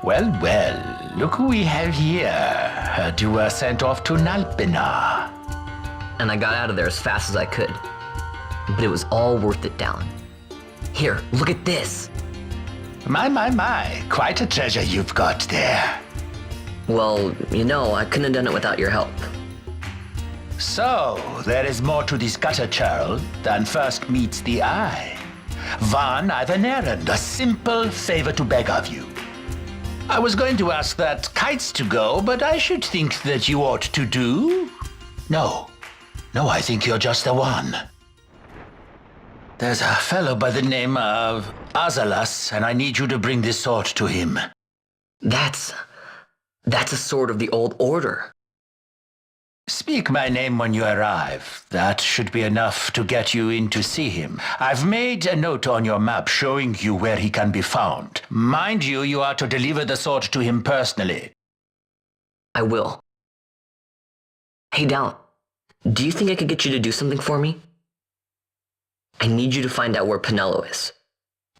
Well, well, look who we have here. Heard you were sent off to Nalpina. And I got out of there as fast as I could. But it was all worth it, Dallin. Here, look at this. My. Quite a treasure you've got there. Well, you know, I couldn't have done it without your help. So, there is more to this gutter churl than first meets the eye. Van, I've an errand, a simple favor to beg of you. I was going to ask that kites to go, but I should think that you ought to do. No, I think you're just the one. There's a fellow by the name of Azalas, and I need you to bring this sword to him. That's a sword of the old order. Speak my name when you arrive. That should be enough to get you in to see him. I've made a note on your map showing you where he can be found. Mind you, you are to deliver the sword to him personally. I will. Hey, Dallin, do you think I could get you to do something for me? I need you to find out where Penelo is.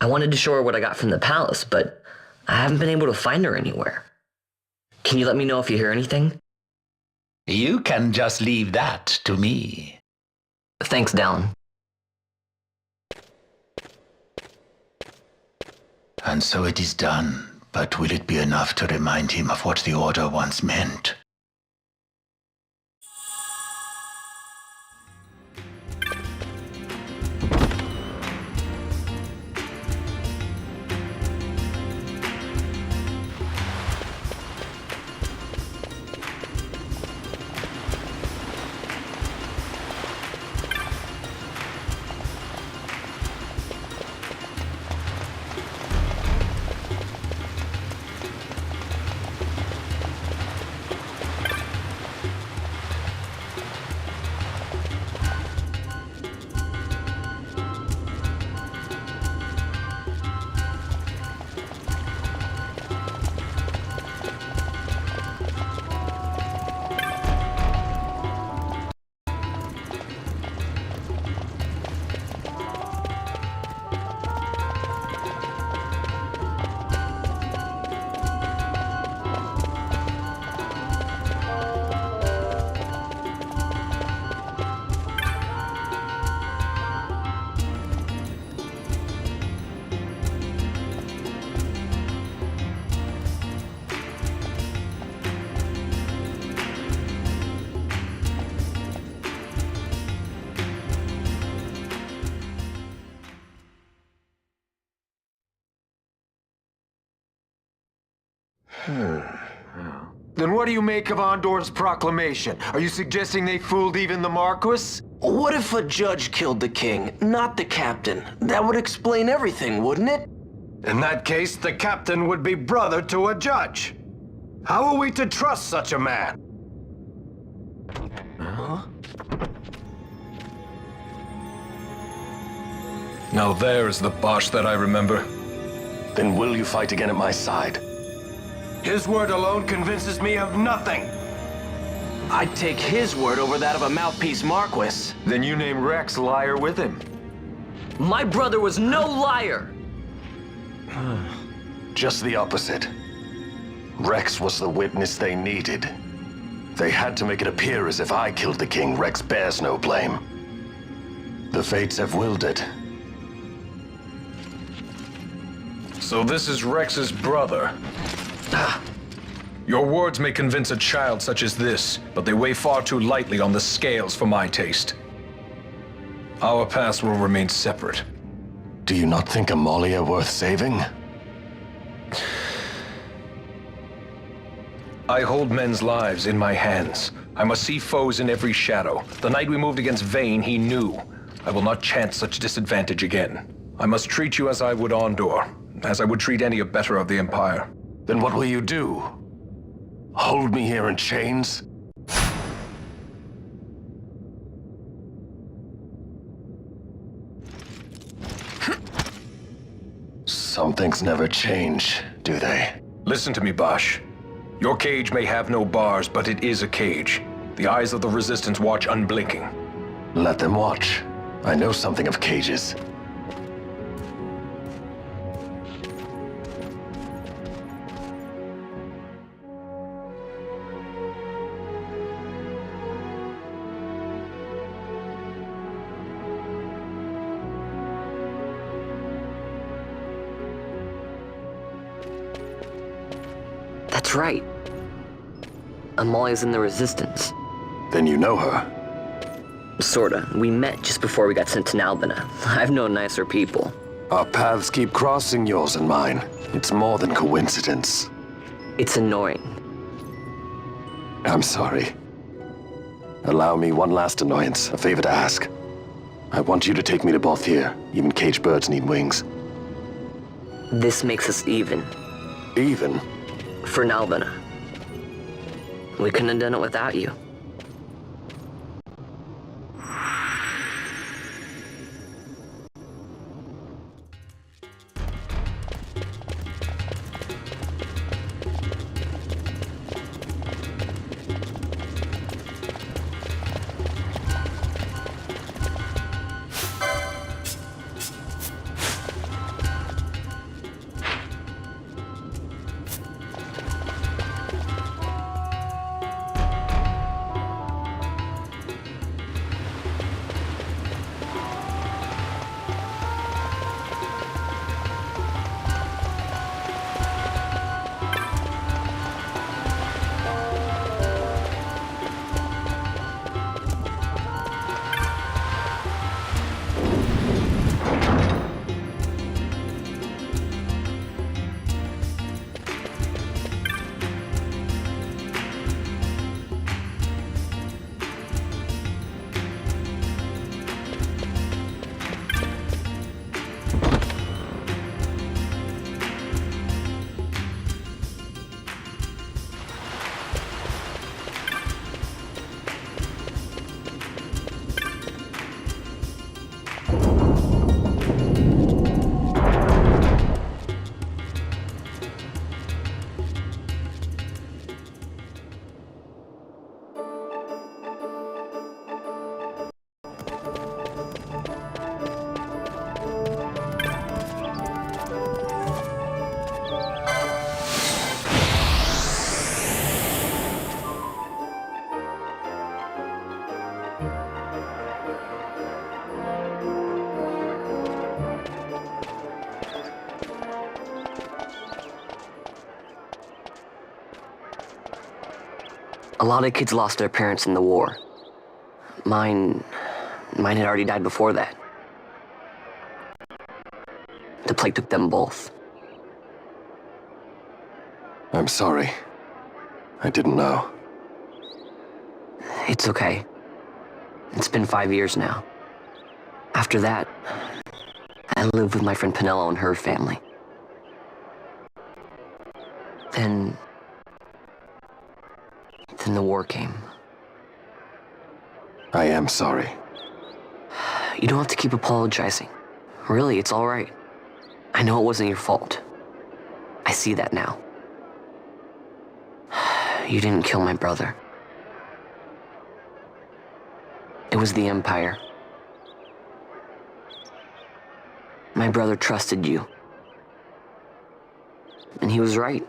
I wanted to show her what I got from the palace, but I haven't been able to find her anywhere. Can you let me know if you hear anything? You can just leave that to me. Thanks, Dallin. And so it is done, but will it be enough to remind him of what the Order once meant? Then what do you make of Andor's proclamation? Are you suggesting they fooled even the Marquis? What if a judge killed the king, not the captain? That would explain everything, wouldn't it? In that case, the captain would be brother to a judge. How are we to trust such a man? Huh? Now there is the Bosch that I remember. Then will you fight again at my side? His word alone convinces me of nothing. I'd take his word over that of a mouthpiece Marquis. Then you name Rex liar with him. My brother was no liar! Just the opposite. Rex was the witness they needed. They had to make it appear as if I killed the king. Rex bears no blame. The fates have willed it. So this is Rex's brother. Your words may convince a child such as this, but they weigh far too lightly on the scales for my taste. Our paths will remain separate. Do you not think Amalia worth saving? I hold men's lives in my hands. I must see foes in every shadow. The night we moved against Vayne, he knew. I will not chance such disadvantage again. I must treat you as I would Andor, as I would treat any abettor of the Empire. Then what will you do? Hold me here in chains? Some things never change, do they? Listen to me, Bosch. Your cage may have no bars, but it is a cage. The eyes of the Resistance watch unblinking. Let them watch. I know something of cages. That's right. Amalia's in the Resistance. Then you know her. Sorta. We met just before we got sent to Nalbina. I've known nicer people. Our paths keep crossing, yours and mine. It's more than coincidence. It's annoying. I'm sorry. Allow me one last annoyance, a favor to ask. I want you to take me to Balthier. Even caged birds need wings. This makes us even. Even? For Nalbina. We couldn't have done it without you. A lot of kids lost their parents in the war. Mine had already died before that. The plague took them both. I'm sorry. I didn't know. It's okay. It's been 5 years now. After that, I lived with my friend Penello and her family. Then the war came. I am sorry. You don't have to keep apologizing. Really, it's all right. I know it wasn't your fault. I see that now. You didn't kill my brother. It was the Empire. My brother trusted you. And he was right.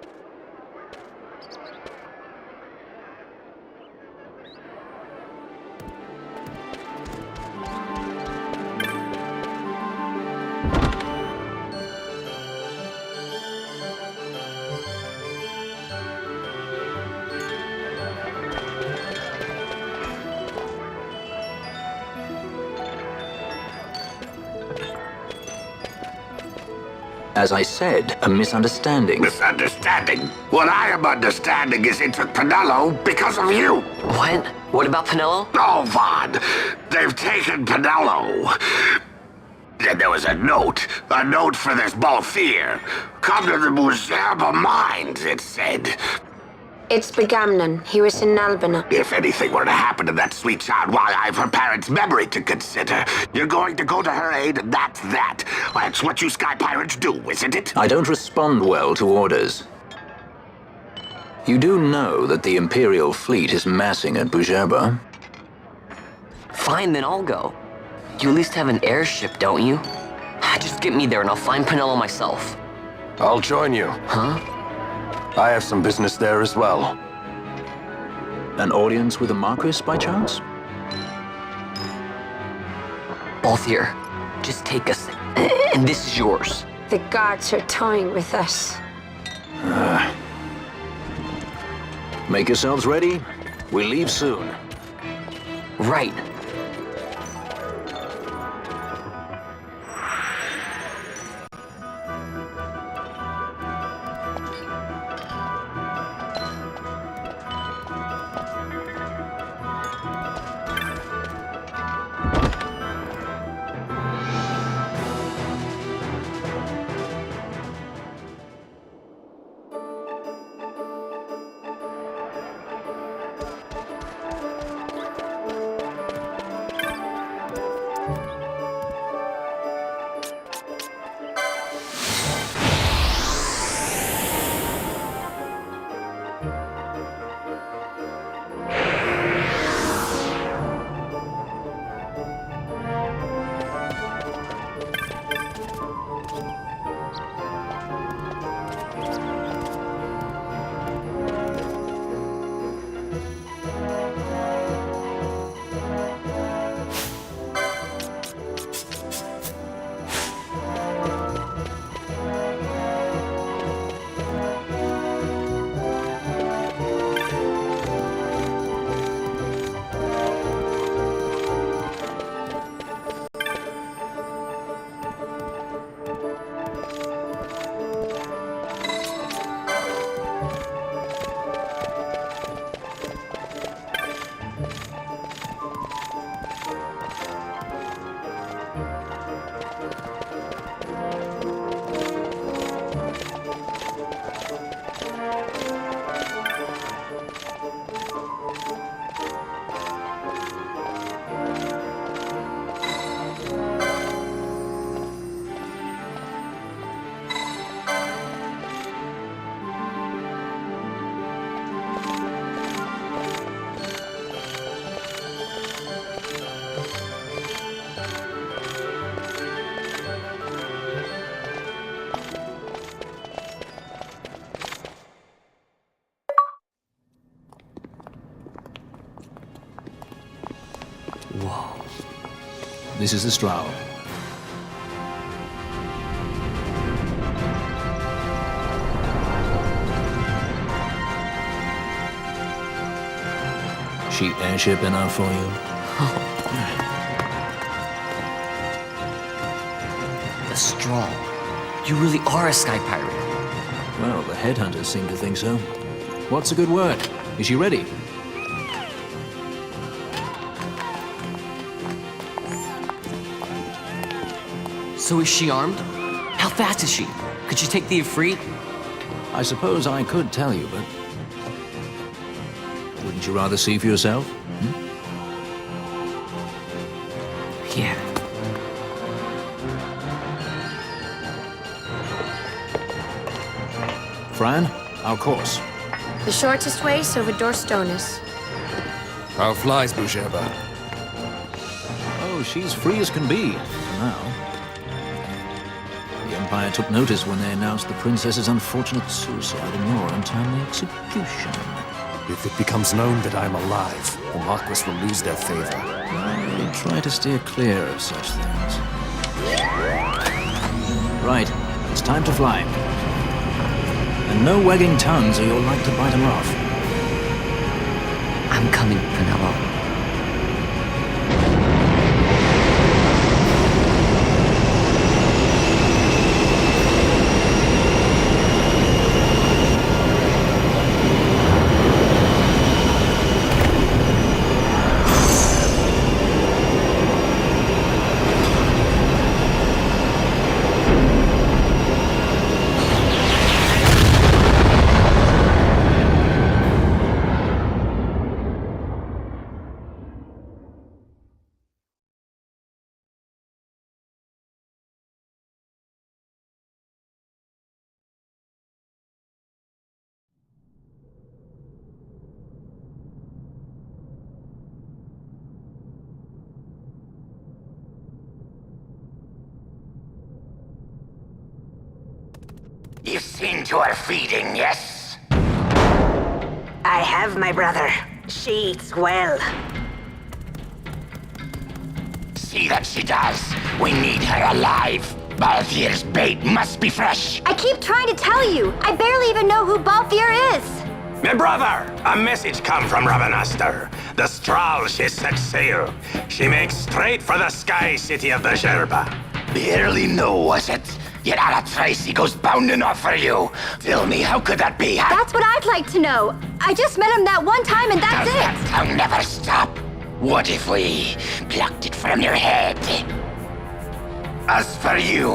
As I said, a misunderstanding. Misunderstanding? What I am understanding is it took Penello because of you. What? What about Penello? Oh, Vaughn, they've taken Penello. And there was a note for this Balthier. Come to the Museum of Mines, it said. It's Begamnon. He was in Nalbina. If anything were to happen to that sweet child while I've her parents' memory to consider, you're going to go to her aid, and that's that. That's what you sky pirates do, isn't it? I don't respond well to orders. You do know that the Imperial fleet is massing at Bujaba? Fine, then I'll go. You at least have an airship, don't you? Just get me there and I'll find Penello myself. I'll join you. Huh? I have some business there as well. An audience with the Marquis, by chance? Balthier, just take us, and this is yours. The gods are toying with us. Make yourselves ready. We leave soon. Right. Whoa. This is the Stroud. Cheap airship enough for you? The Straw. You really are a sky pirate. Well, the headhunters seem to think so. What's a good word? Is she ready? So is she armed? How fast is she? Could she take the Ifrit? I suppose I could tell you, but... Wouldn't you rather see for yourself? Yeah. Fran, our course. The shortest way is over Dorstones. How flies Busheba? Oh, she's free as can be, for now. The Empire took notice when they announced the princess's unfortunate suicide and your untimely execution. If it becomes known that I'm alive, the Marquis will lose their favor. I try to steer clear of such things. Right, it's time to fly. And no wagging tongues or you'll like to bite them off. I'm coming, Penelo. You've seen to her feeding, yes? I have, my brother. She eats well. See that she does. We need her alive. Balthier's bait must be fresh. I keep trying to tell you. I barely even know who Balthier is. My brother, a message come from Rabanastor. The Strahl, she set sail. She makes straight for the sky city of the Sherba. Barely know, was it? Yet Ala Tracy goes bounding off for you. Tell me, how could that be? That's what I'd like to know. I just met him that one time and that's Does that it. tongue never stop? What if we plucked it from your head? As for you,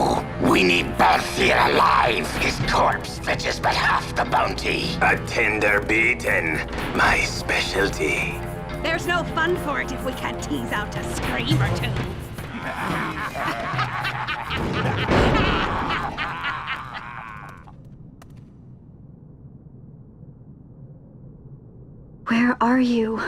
we need Balthier alive. His corpse fetches but half the bounty. A tender beaten, my specialty. There's no fun for it if we can't tease out a scream or two. Where are you?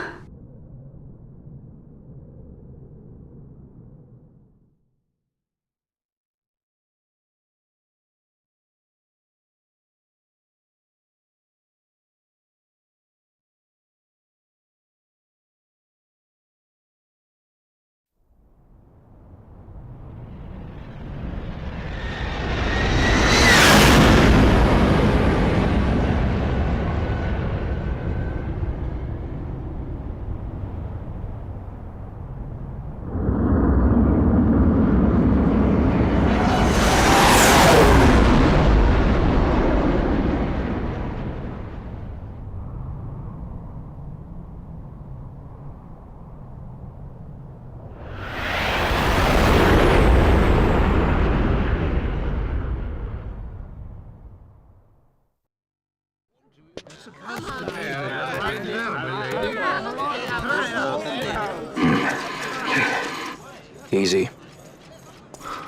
Easy.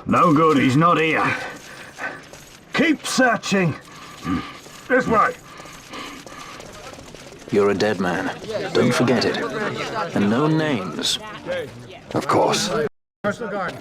No good, he's not here. Keep searching. This way. You're a dead man. Don't forget it. And no names. Of course. Personal guard.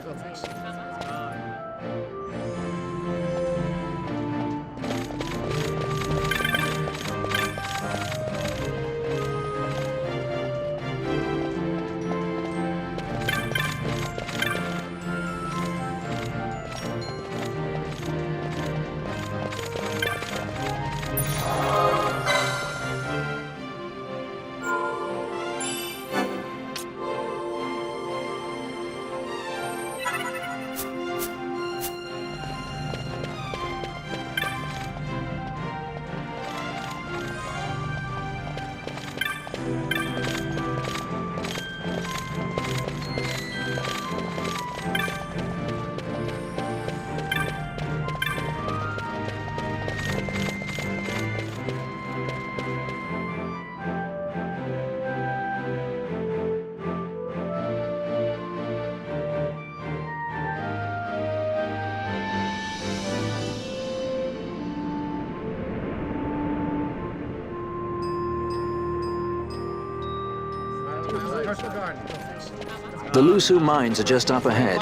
The Lusu mines are just up ahead.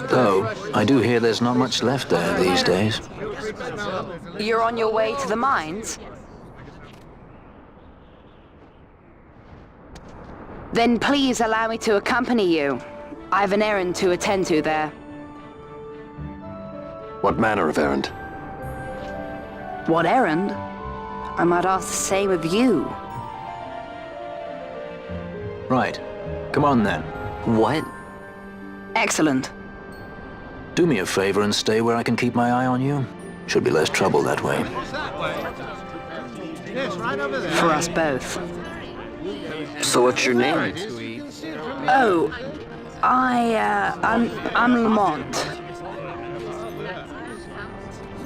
Though, I do hear there's not much left there these days. You're on your way to the mines? Then please allow me to accompany you. I have an errand to attend to there. What manner of errand? What errand? I might ask the same of you. Right. Come on then. What? Excellent. Do me a favor and stay where I can keep my eye on you. Should be less trouble that way. For us both. So what's your name? Oh, I'm Lamont.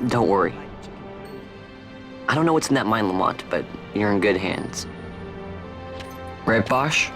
Don't worry. I don't know what's in that mine, Lamont, but you're in good hands. Right, Bosch?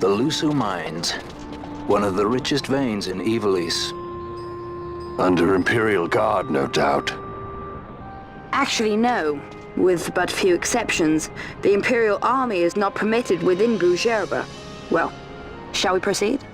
The Lusu Mines, one of the richest veins in Ivalice. Under Imperial Guard, no doubt. Actually, no. With but few exceptions, the Imperial Army is not permitted within Bujerba. Well, shall we proceed?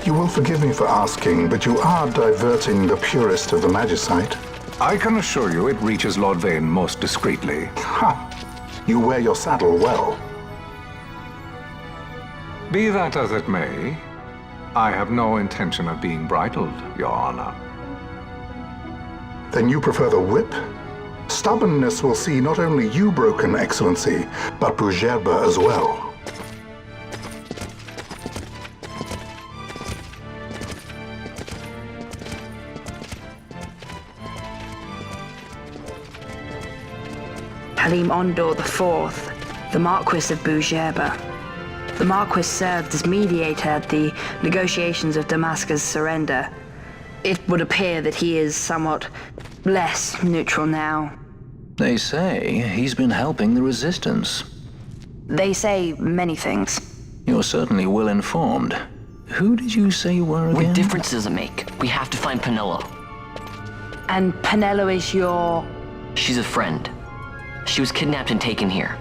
You will forgive me for asking, but you are diverting the purest of the Magicite. I can assure you it reaches Lord Vane most discreetly. Ha! You wear your saddle well. Be that as it may, I have no intention of being bridled, Your Honor. Then you prefer the whip? Stubbornness will see not only you broken, Excellency, but Bujerba as well. Halim Ondor IV, the Marquis of Bujerba. The Marquis served as mediator at the negotiations of Damascus' surrender. It would appear that he is somewhat less neutral now. They say he's been helping the resistance. They say many things. You're certainly well informed. Who did you say you were again? What difference does it make? We have to find Penelo. And Penelo is your... She's a friend. She was kidnapped and taken here.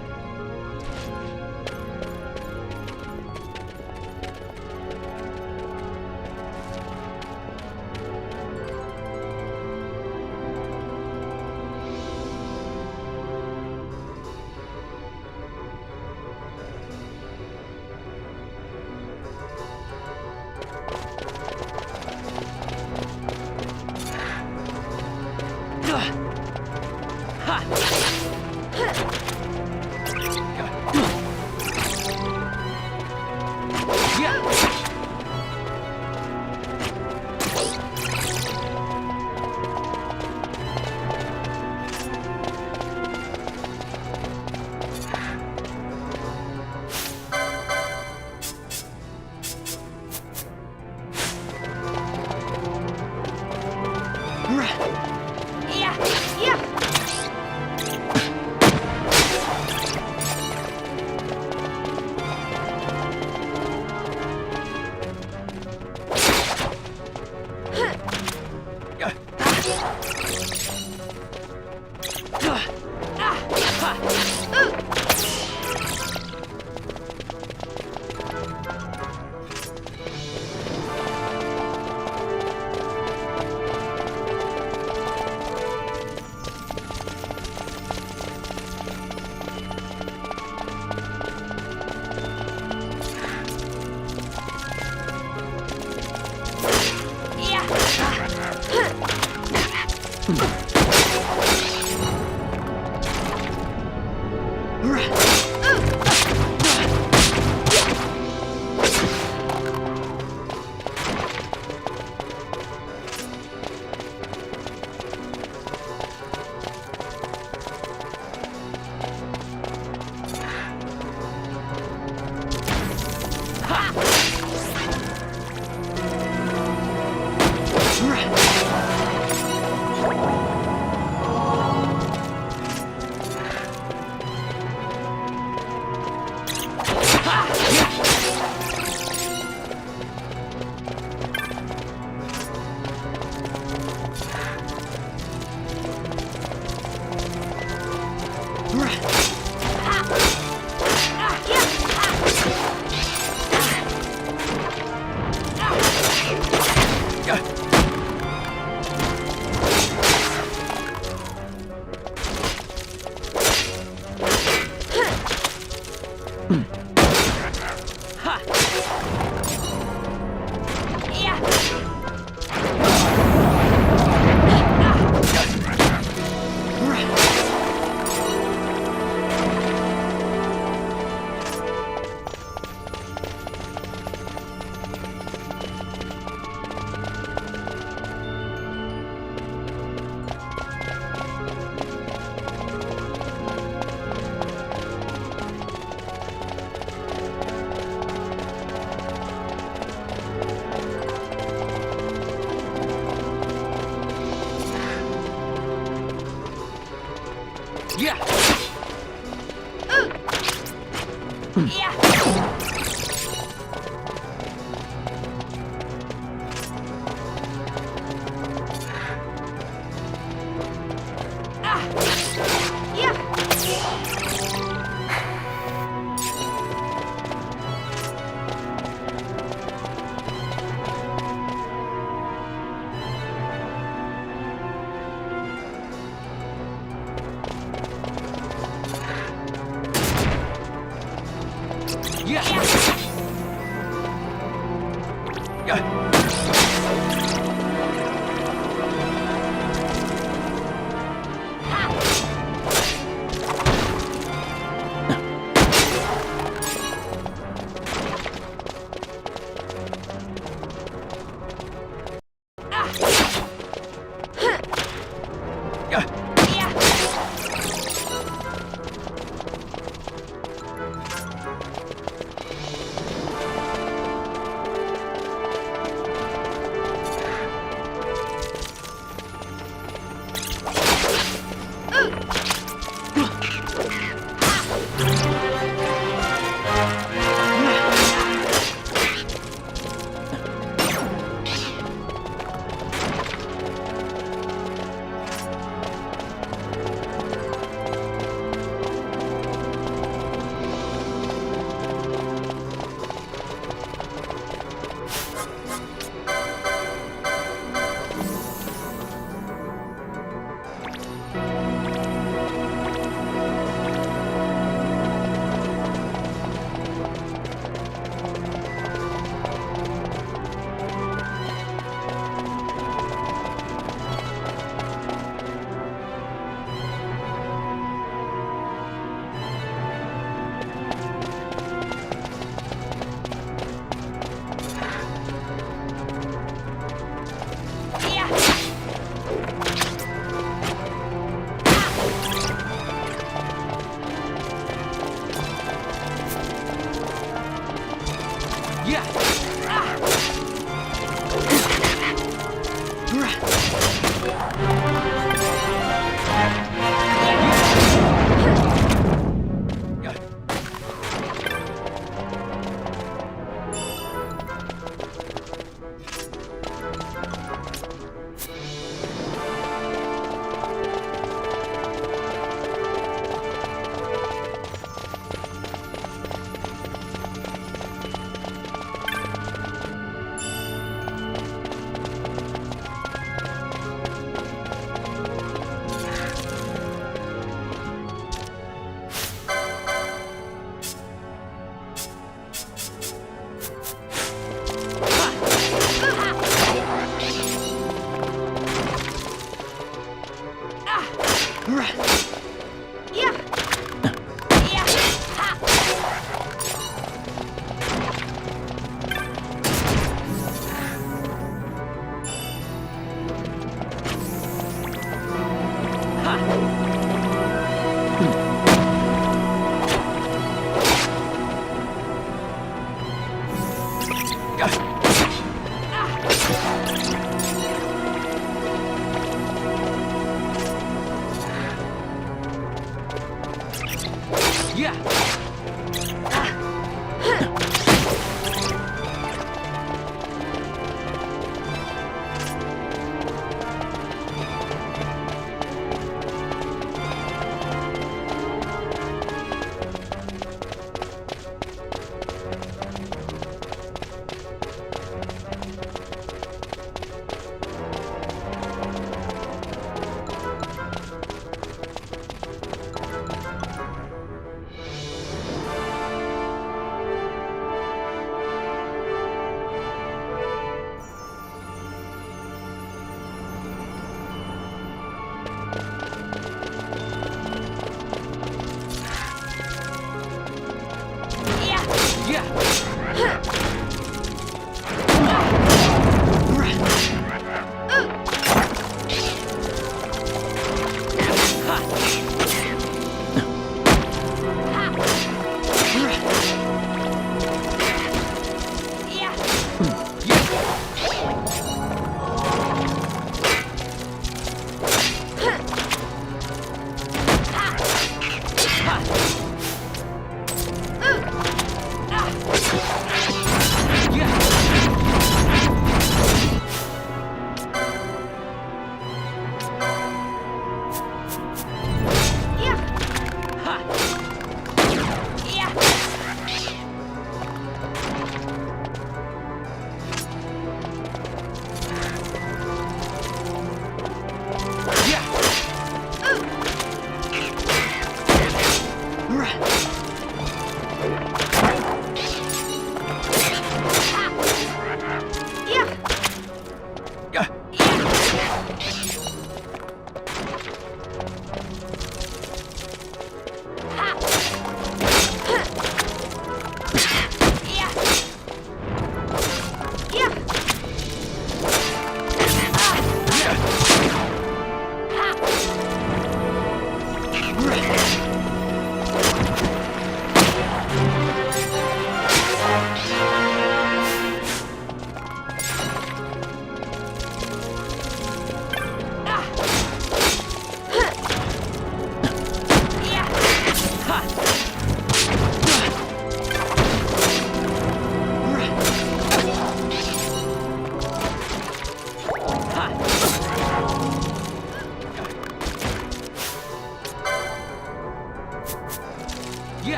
Yeah.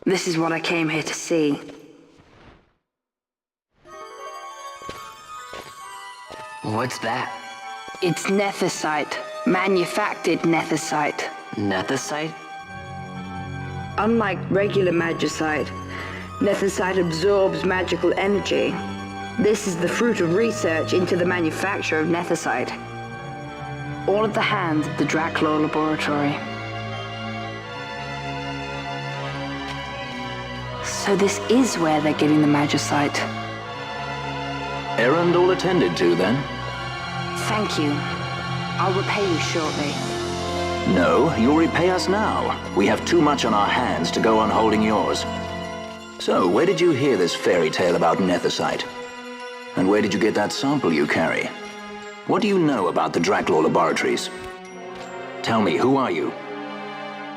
This is what I came here to see. What's that? It's nethicite. Manufactured nethicite. Nethicite? Unlike regular magicite, nethicite absorbs magical energy. This is the fruit of research into the manufacture of nethicite. All at the hands of the Draclaw Laboratory. So this is where they're getting the magicite. Errand all attended to, then? Thank you. I'll repay you shortly. No, you'll repay us now. We have too much on our hands to go on holding yours. So, where did you hear this fairy tale about nethicite? And where did you get that sample you carry? What do you know about the Draclaw Laboratories? Tell me, who are you?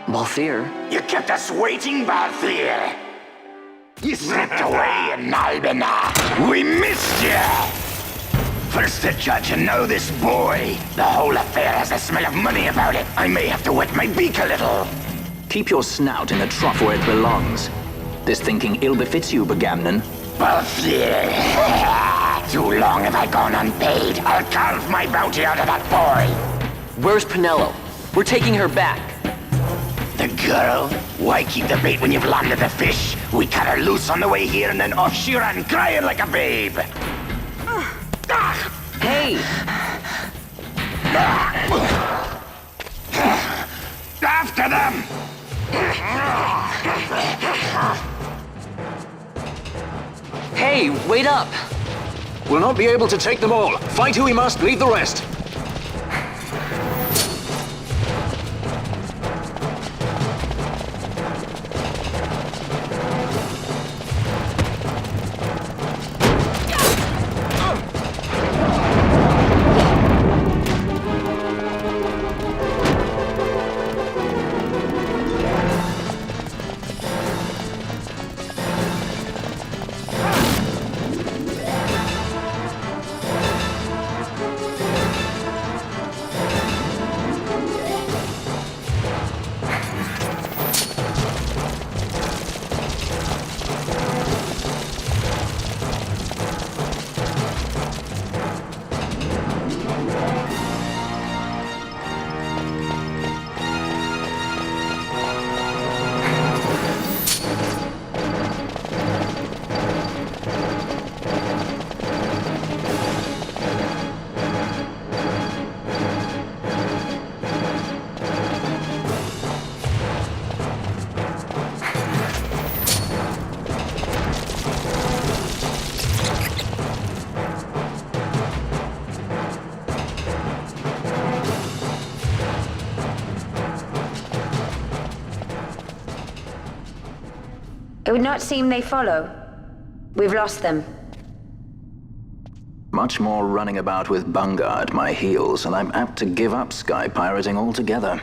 Balthier? You kept us waiting, Balthier. You slipped away in Albina. We missed you. First the judge and now this boy. The whole affair has a smell of money about it. I may have to wet my beak a little. Keep your snout in the trough where it belongs. This thinking ill befits you, Begamnon. Balthier. Too long have I gone unpaid. I'll carve my bounty out of that boy. Where's Penelo? We're taking her back. The girl? Why keep the bait when you've landed the fish? We cut her loose on the way here and then off she ran crying like a babe. Hey! After them! Hey, wait up! We'll not be able to take them all. Fight who we must, leave the rest. It would not seem they follow. We've lost them. Much more running about with Bunga at my heels, and I'm apt to give up sky pirating altogether.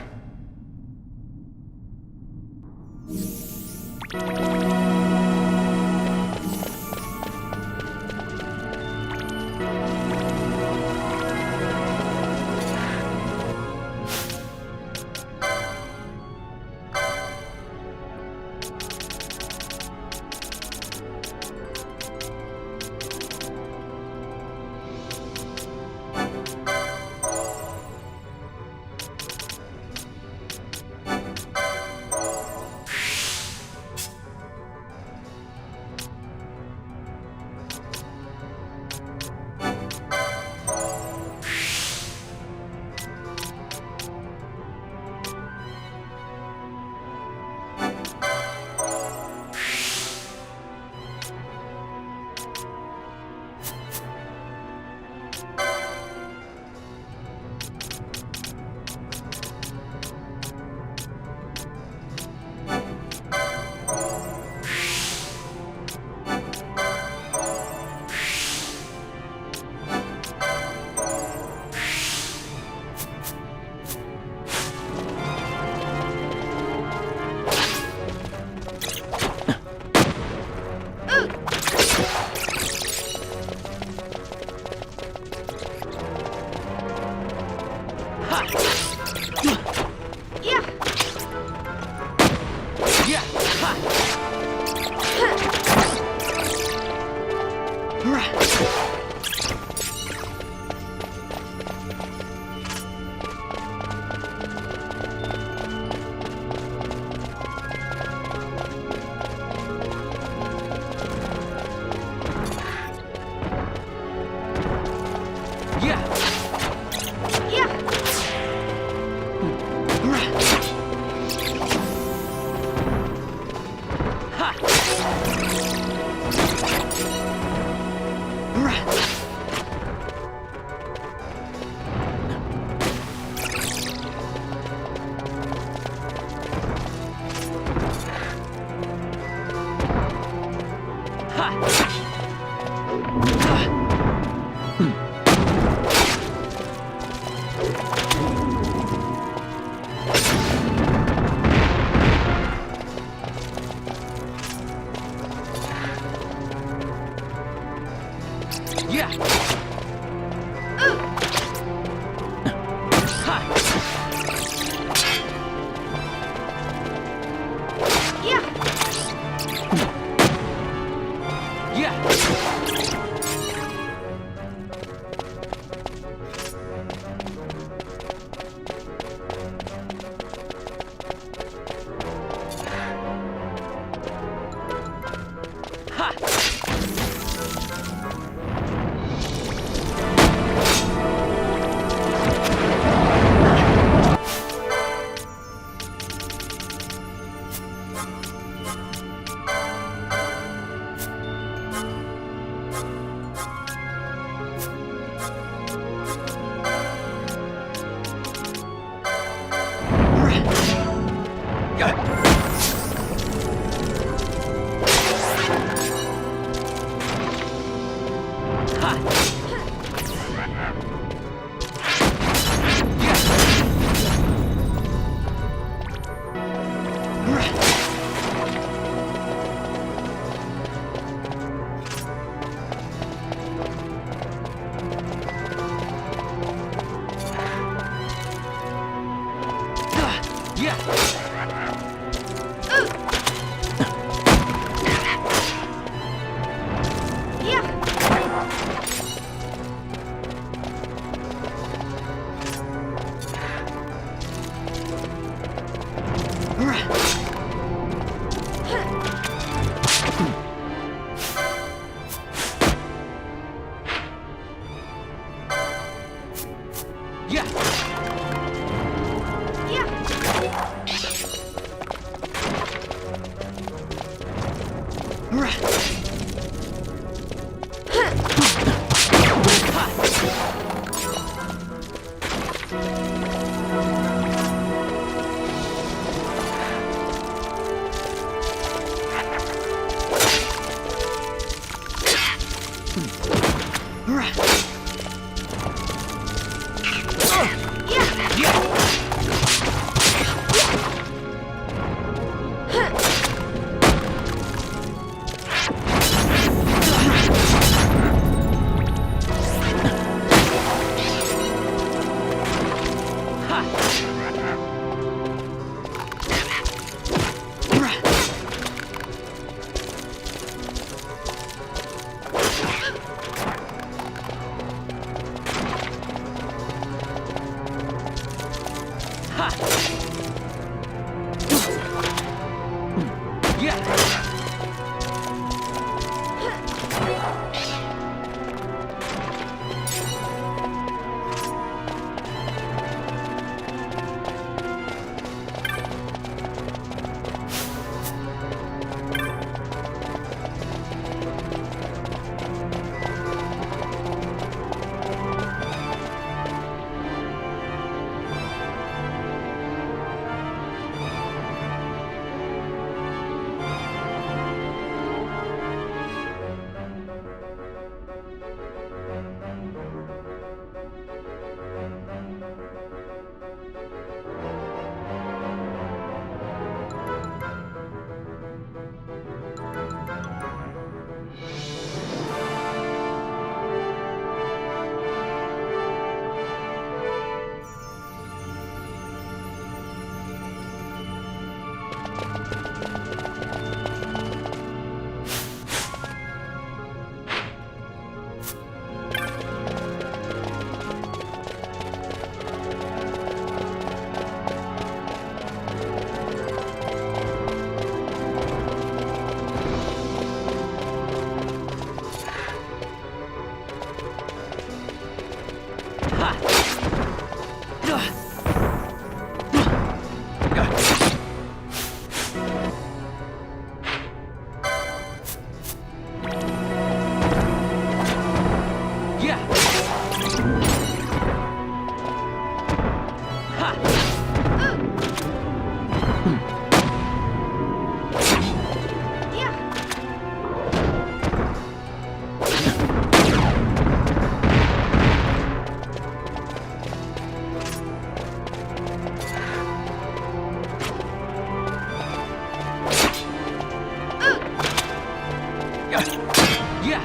Yeah!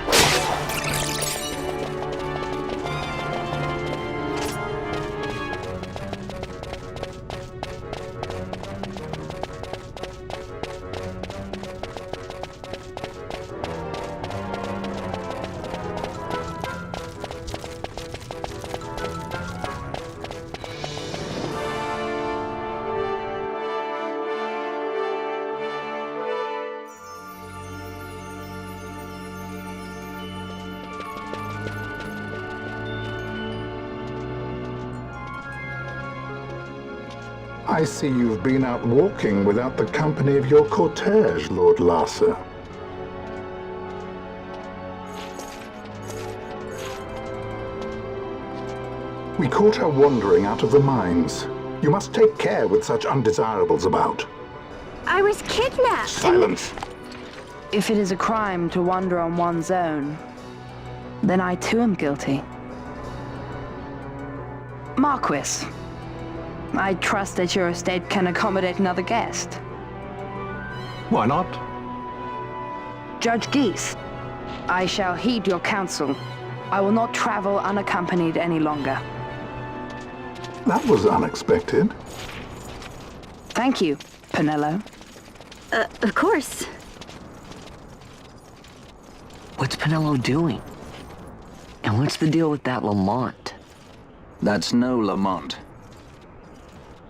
I see you've been out walking without the company of your cortege, Lord Larsa. We caught her wandering out of the mines. You must take care with such undesirables about. I was kidnapped. Silence! If it is a crime to wander on one's own, then I too am guilty. Marquis, I trust that your estate can accommodate another guest. Why not? Judge Geese, I shall heed your counsel. I will not travel unaccompanied any longer. That was unexpected. Thank you, Penello. Of course. What's Penello doing? And what's the deal with that Lamont? That's no Lamont.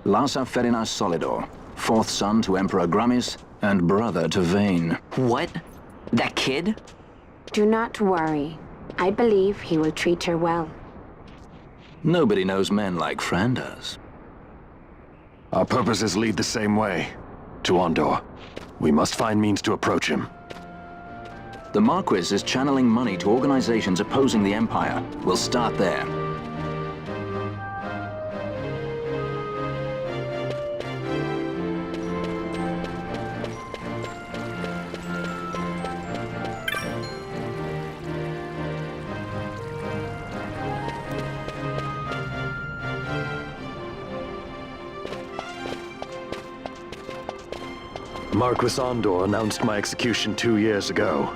Larsa Ferinas Solidor, fourth son to Emperor Gramis and brother to Vane. What? That kid? Do not worry. I believe he will treat her well. Nobody knows men like Fran does. Our purposes lead the same way. To Ondor. We must find means to approach him. The Marquis is channeling money to organizations opposing the Empire. We'll start there. Marquis Ondor announced my execution 2 years ago.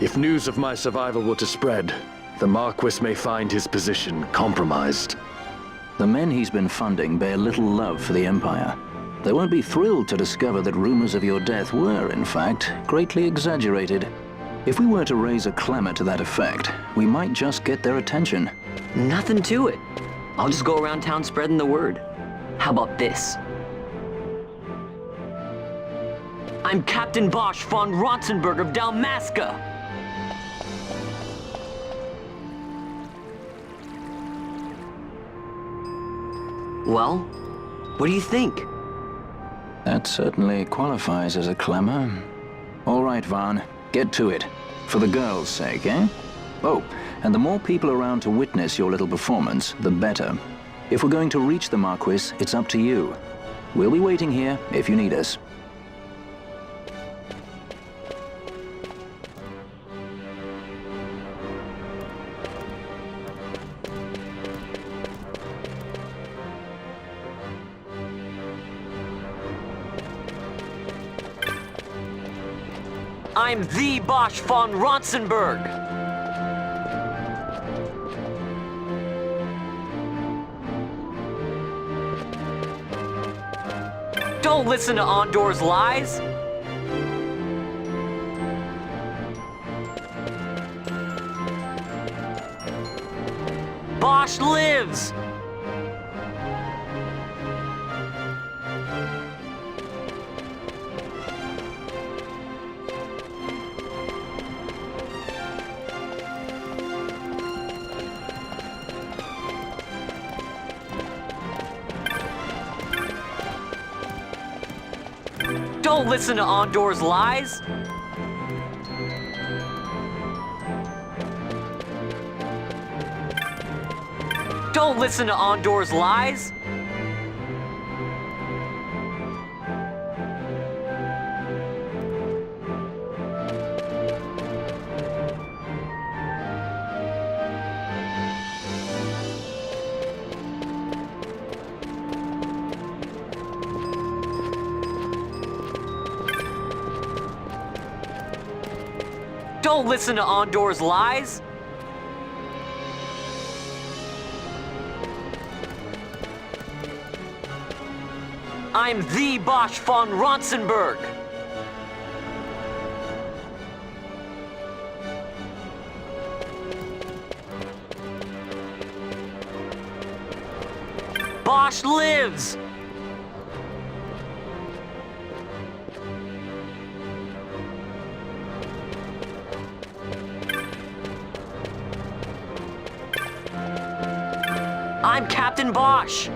If news of my survival were to spread, the Marquis may find his position compromised. The men he's been funding bear little love for the Empire. They won't be thrilled to discover that rumors of your death were, in fact, greatly exaggerated. If we were to raise a clamor to that effect, we might just get their attention. Nothing to it. I'll just go around town spreading the word. How about this? I'm Captain Bosch von Ronsenberg of Dalmasca. Well, what do you think? That certainly qualifies as a clamor. All right, Vaughn, get to it. For the girls' sake, eh? Oh, and the more people around to witness your little performance, the better. If we're going to reach the Marquis, it's up to you. We'll be waiting here if you need us. I'm the Bosch von Ronsenberg. Don't listen to Ondor's lies. Bosch lives. Don't listen to Ondor's lies! Don't listen to Ondor's lies! Don't listen to Ondor's lies! I'm the Bosch von Ronsenberg! Bosch lives! I'm Captain Bosch!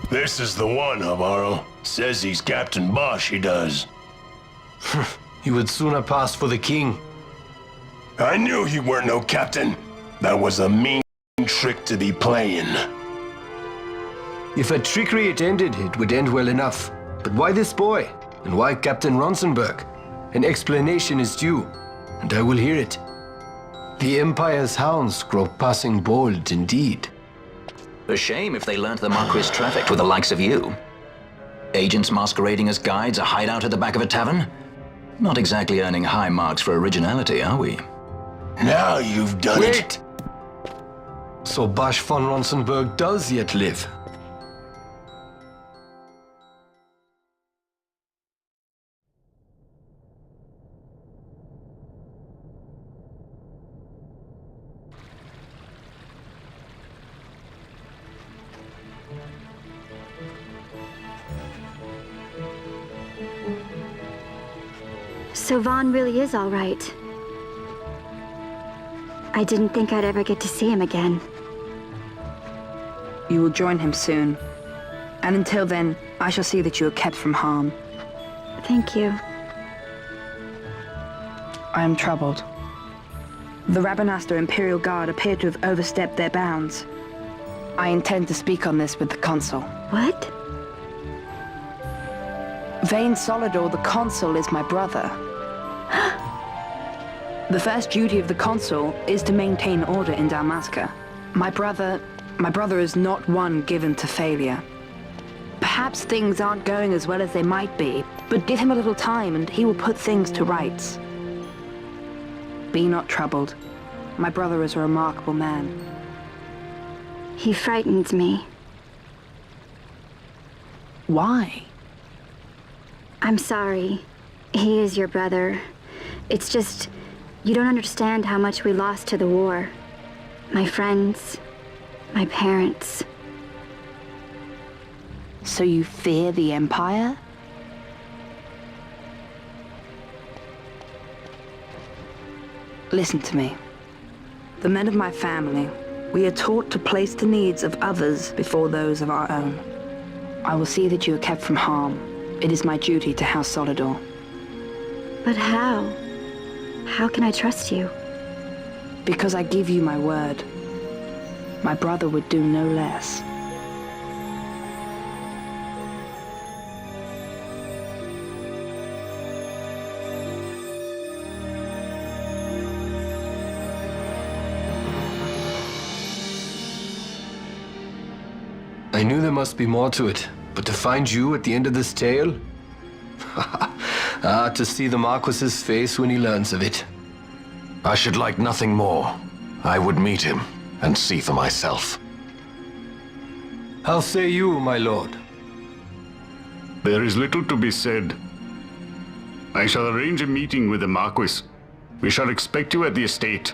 This is the one, Amaro. Says he's Captain Bosch, he does. He would sooner pass for the king. I knew he weren't no captain. That was a mean trick to be playing. If a trickery it ended, it would end well enough. But why this boy? And why Captain Ronsenberg? An explanation is due, and I will hear it. The Empire's hounds grow passing bold indeed. A shame if they learnt the Marquis trafficked with the likes of you. Agents masquerading as guides, a hideout at the back of a tavern? Not exactly earning high marks for originality, are we? Now you've done it. So Bosch von Ronsenberg does yet live. So Vaughn really is all right. I didn't think I'd ever get to see him again. You will join him soon. And until then, I shall see that you are kept from harm. Thank you. I am troubled. The Rabanastre Imperial Guard appear to have overstepped their bounds. I intend to speak on this with the consul. What? Vane Solidor, the consul, is my brother. The first duty of the consul is to maintain order in Dalmasca. My brother is not one given to failure. Perhaps things aren't going as well as they might be, but give him a little time and he will put things to rights. Be not troubled. My brother is a remarkable man. He frightens me. Why? I'm sorry. He is your brother. It's just, you don't understand how much we lost to the war. My friends, my parents. So you fear the Empire? Listen to me. The men of my family, we are taught to place the needs of others before those of our own. I will see that you are kept from harm. It is my duty to House Solidor. But how? How can I trust you? Because I give you my word. My brother would do no less. I knew there must be more to it, but to find you at the end of this tale? To see the Marquis's face when he learns of it. I should like nothing more. I would meet him and see for myself. How say you, my lord? There is little to be said. I shall arrange a meeting with the Marquis. We shall expect you at the estate.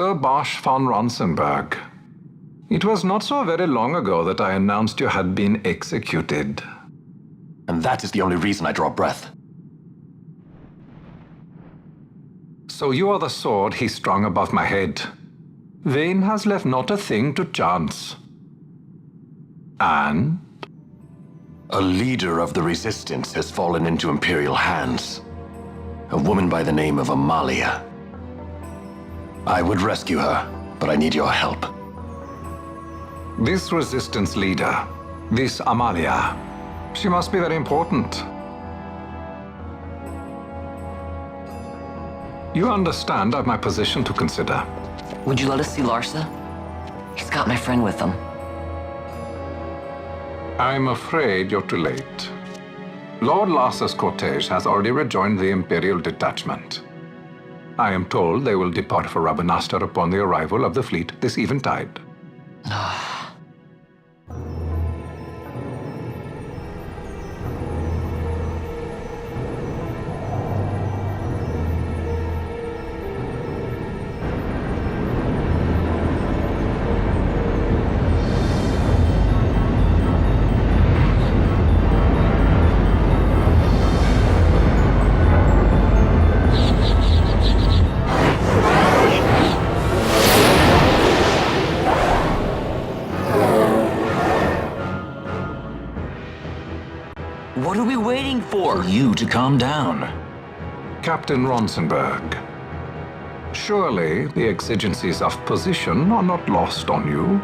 Sir Bosch von Ronsenberg. It was not so very long ago that I announced you had been executed. And that is the only reason I draw breath. So you are the sword he strung above my head. Vane has left not a thing to chance. And? A leader of the Resistance has fallen into Imperial hands. A woman by the name of Amalia. I would rescue her, but I need your help. This Resistance leader, this Amalia, she must be very important. You understand I've my position to consider. Would you let us see Larsa? He's got my friend with him. I'm afraid you're too late. Lord Larsa's cortege has already rejoined the Imperial detachment. I am told they will depart for Rabanastre upon the arrival of the fleet this eventide. What are we waiting for? You to calm down. Captain Ronsenberg, surely the exigencies of position are not lost on you.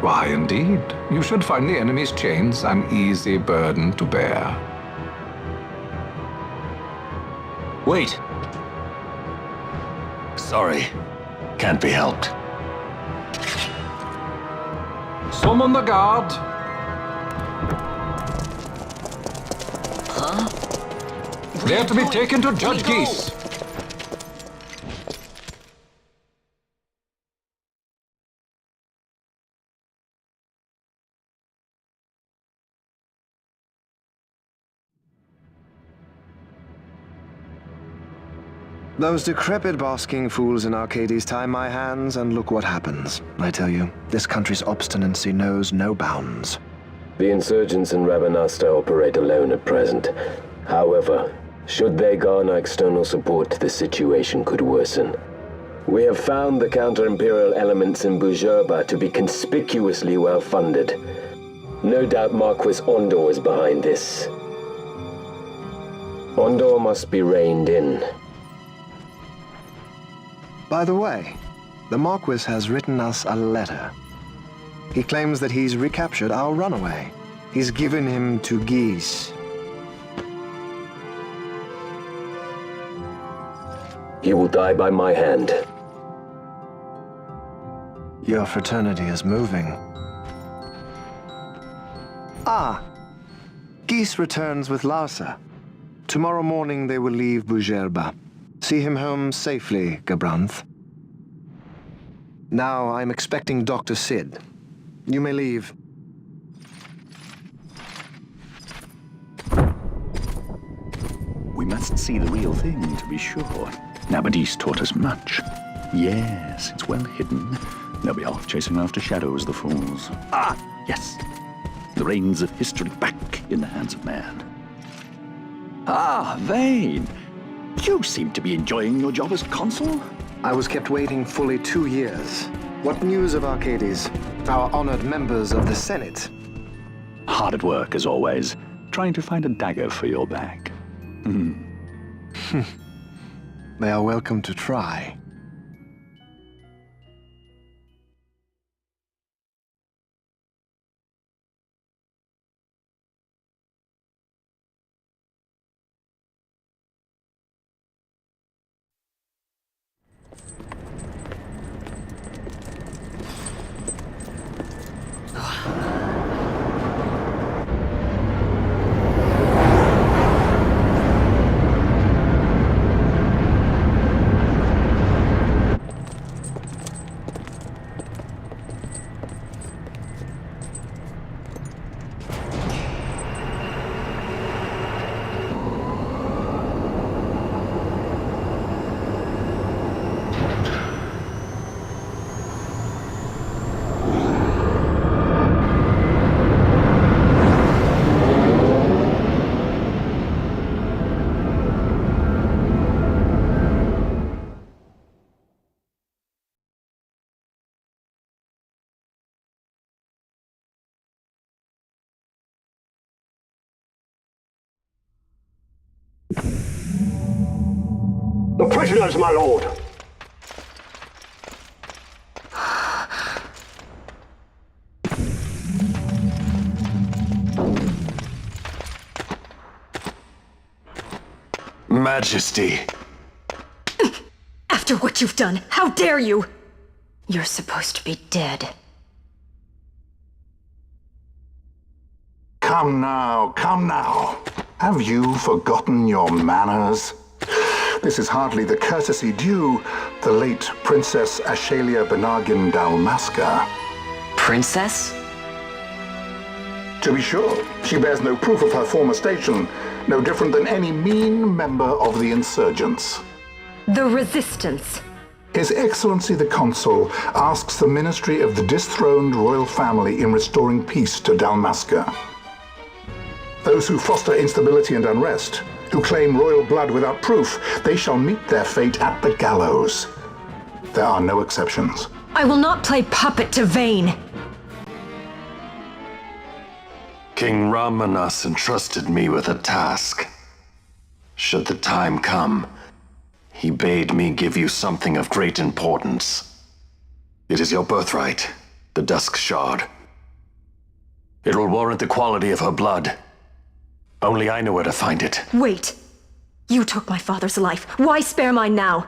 Why, indeed, you should find the enemy's chains an easy burden to bear. Wait. Sorry. Can't be helped. Summon the guard. Huh? They're to be taken to Judge Geese. Those decrepit basking fools in Arcades tie my hands, and look what happens. I tell you, this country's obstinacy knows no bounds. The insurgents in Rabanastre operate alone at present. However, should they garner external support, the situation could worsen. We have found the counter-imperial elements in Bujerba to be conspicuously well-funded. No doubt Marquis Ondor is behind this. Ondor must be reined in. By the way, the Marquis has written us a letter. He claims that he's recaptured our runaway. He's given him to Geese. He will die by my hand. Your fraternity is moving. Ah! Geese returns with Larsa. Tomorrow morning they will leave Bujerba. See him home safely, Gabranth. Now I'm expecting Dr. Sid. You may leave. We must see the real thing, to be sure. Nabadis taught us much. Yes, it's well hidden. They'll be off chasing after shadows, the fools. Ah, yes. The reins of history back in the hands of man. Ah, Vane. You seem to be enjoying your job as consul. I was kept waiting fully 2 years. What news of Arcades? Our honored members of the Senate? Hard at work, as always, trying to find a dagger for your back. They are welcome to try. The prisoners, my lord! Majesty. After what you've done, how dare you? You're supposed to be dead. Come now, come now. Have you forgotten your manners? This is hardly the courtesy due the late Princess Ashalia Benargin Dalmasca. Princess? To be sure, she bears no proof of her former station, no different than any mean member of the insurgents. The Resistance. His Excellency the Consul asks the ministry of the dethroned royal family in restoring peace to Dalmasca. Those who foster instability and unrest, who claim royal blood without proof, they shall meet their fate at the gallows. There are no exceptions. I will not play puppet to Vayne. King Ramanas entrusted me with a task. Should the time come, he bade me give you something of great importance. It is your birthright, the Dusk Shard. It will warrant the quality of her blood. Only I know where to find it. Wait. You took my father's life. Why spare mine now?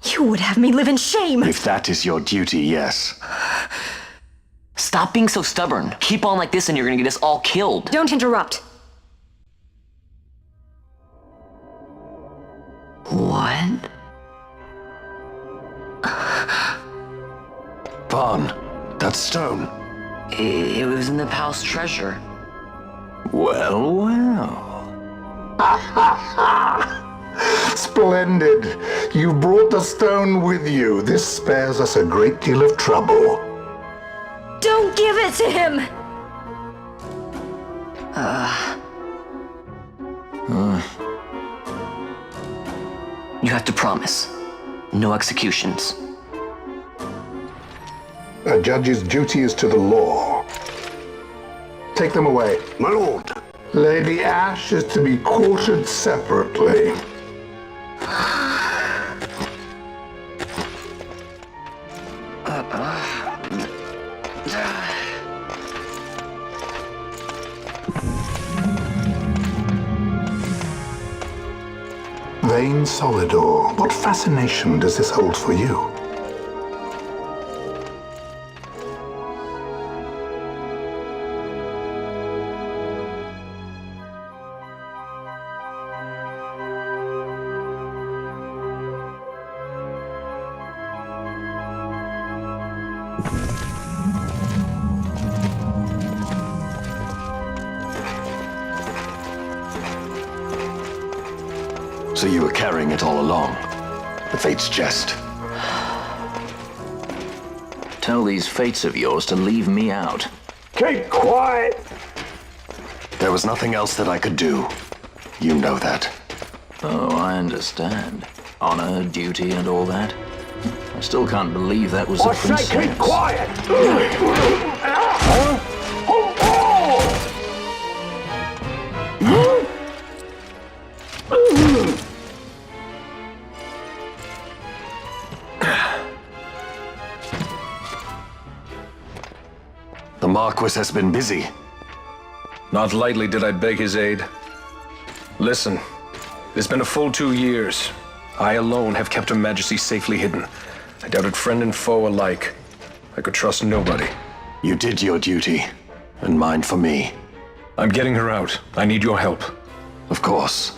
You would have me live in shame. If that is your duty, yes. Stop being so stubborn. Keep on like this and you're gonna get us all killed. Don't interrupt. What? Vaughn, that stone. It was in the palace treasure. Well, well. Splendid. You brought the stone with you. This spares us a great deal of trouble. Don't give it to him! You have to promise. No executions. A judge's duty is to the law. Take them away. My lord! Lady Ash is to be quartered separately. Vayne Solidor, what fascination does this hold for you? So you were carrying it all along. The Fate's jest. Tell these fates of yours to leave me out. Keep quiet! There was nothing else that I could do. You know that. Oh, I understand. Honor, duty, and all that. I still can't believe that was a princess. I say keep quiet! The Marquis has been busy. Not lightly did I beg his aid. Listen, it's been a full 2 years. I alone have kept Her Majesty safely hidden. I doubted friend and foe alike. I could trust nobody. You did your duty, and mine for me. I'm getting her out. I need your help. Of course.